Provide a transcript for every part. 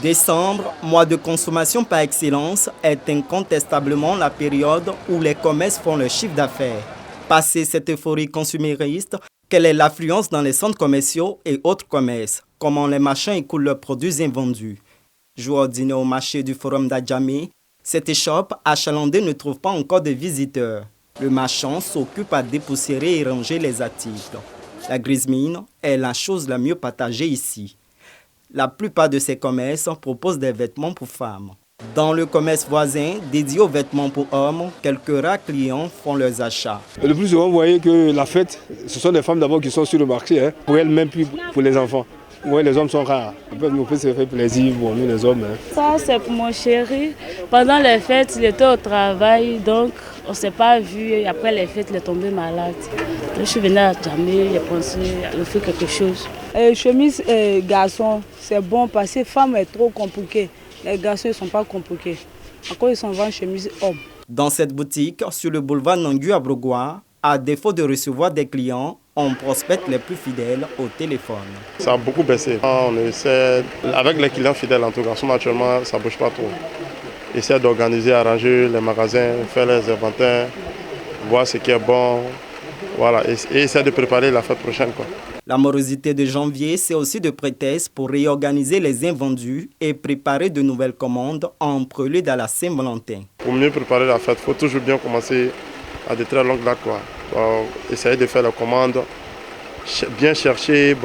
Décembre, mois de consommation par excellence, est incontestablement la période où les commerces font leur chiffre d'affaires. Passé cette euphorie consumériste, quelle est l'affluence dans les centres commerciaux et autres commerces? Comment les marchands écoulent leurs produits invendus? Jour ordinaire au marché du Forum d'Adjamé, cette échoppe achalandée ne trouve pas encore de visiteurs. Le marchand s'occupe à dépoussiérer et ranger les articles. La grise mine est la chose la mieux partagée ici. La plupart de ces commerces proposent des vêtements pour femmes. Dans le commerce voisin, dédié aux vêtements pour hommes, quelques rares clients font leurs achats. Le plus souvent, vous voyez que la fête, ce sont des femmes d'abord qui sont sur le marché, pour elles-mêmes puis pour les enfants. Oui, les hommes sont rares. On peut se faire plaisir, bon, nous les hommes. Ça, c'est pour mon chéri. Pendant les fêtes, il était au travail, donc on ne s'est pas vu. Et après les fêtes, il est tombé malade. Je suis venue à Djamé, j'ai pensé à faire quelque chose. Chemise garçon, c'est bon parce que femme est trop compliquée. Les garçons ne sont pas compliqués. Encore ils sont vendus chemise homme. Dans cette boutique, sur le boulevard Nangu à Brogoua, à défaut de recevoir des clients, on prospecte les plus fidèles au téléphone. Ça a beaucoup baissé. On essaie, avec les clients fidèles en tout cas, naturellement ça ne bouge pas trop. Essayer d'organiser, arranger les magasins, faire les inventaires, voir ce qui est bon, voilà, et essayer de préparer la fête prochaine, quoi. La morosité de janvier, c'est aussi de prétexte pour réorganiser les invendus et préparer de nouvelles commandes en prélude à la Saint-Valentin. Pour mieux préparer la fête, il faut toujours bien commencer à de très longues dates, quoi. Essayer de faire la commande, bien chercher,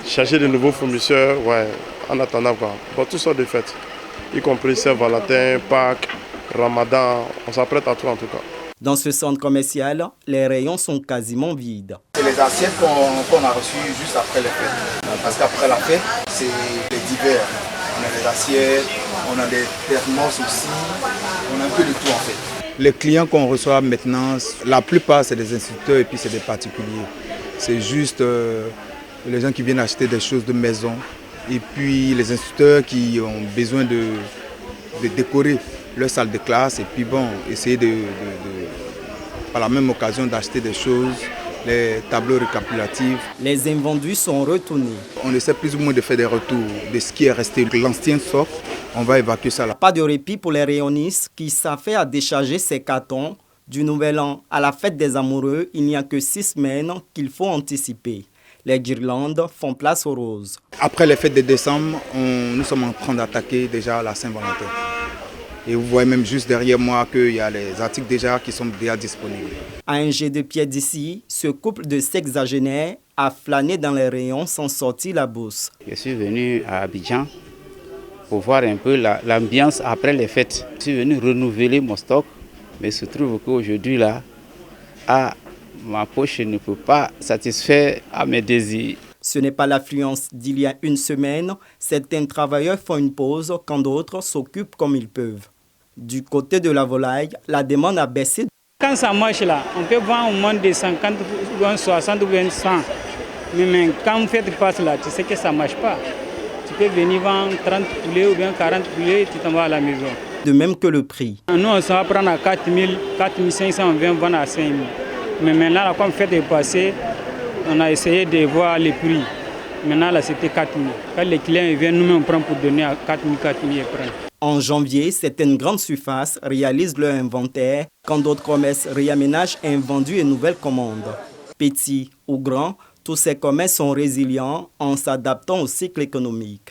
chercher de nouveaux fournisseurs, ouais, en attendant, quoi. Toutes sortes de fêtes, y compris Saint-Valentin, Pâques, Ramadan, on s'apprête à tout en tout cas. Dans ce centre commercial, les rayons sont quasiment vides. C'est les assiettes qu'on a reçues juste après les fêtes. Parce qu'après la fête, c'est les divers. On a des assiettes, on a des thermos aussi, on a un peu de tout en fait. Les clients qu'on reçoit maintenant, la plupart c'est des instituteurs et puis c'est des particuliers. C'est juste les gens qui viennent acheter des choses de maison et puis les instituteurs qui ont besoin de décorer leur salle de classe et puis essayer par la même occasion d'acheter des choses, les tableaux récapitulatifs. Les invendus sont retournés. On essaie plus ou moins de faire des retours de ce qui est resté. L'ancien stock, on va évacuer ça là. Pas de répit pour les rayonistes qui s'affairent à décharger ces cartons. Du Nouvel An à la fête des amoureux, il n'y a que 6 semaines qu'il faut anticiper. Les guirlandes font place aux roses. Après les fêtes de décembre, nous sommes en train d'attaquer déjà la Saint-Valentin. Et vous voyez même juste derrière moi qu'il y a les articles déjà qui sont déjà disponibles. À un jet de pied d'ici, ce couple de sexagénaires a flâné dans les rayons sans sortir la bourse. Je suis venu à Abidjan pour voir un peu l'ambiance après les fêtes. Je suis venu renouveler mon stock, mais il se trouve qu'aujourd'hui là, ma poche ne peut pas satisfaire à mes désirs. Ce n'est pas l'affluence d'il y a une semaine. Certains travailleurs font une pause quand d'autres s'occupent comme ils peuvent. Du côté de la volaille, la demande a baissé. Quand ça marche là, on peut vendre au moins de 50 ou 60 ou 100. Mais quand on fait des passes là, tu sais que ça ne marche pas. Tu peux venir vendre 30 poulets ou bien 40 poulets et tu t'en vas à la maison. De même que le prix. Nous, on s'en va prendre à 4 000, 4 500, on vient vendre à 5 000. Mais maintenant, là, comme on fait des passés, on a essayé de voir les prix. Maintenant, là, c'était 4 000. Quand les clients viennent, nous-mêmes, on prend pour donner à 4 000, 4 000 et prennent. En janvier, certaines grandes surfaces réalisent leur inventaire, quand d'autres commerces réaménagent invendus et nouvelles commandes. Petits ou grands, tous ces commerces sont résilients en s'adaptant au cycle économique.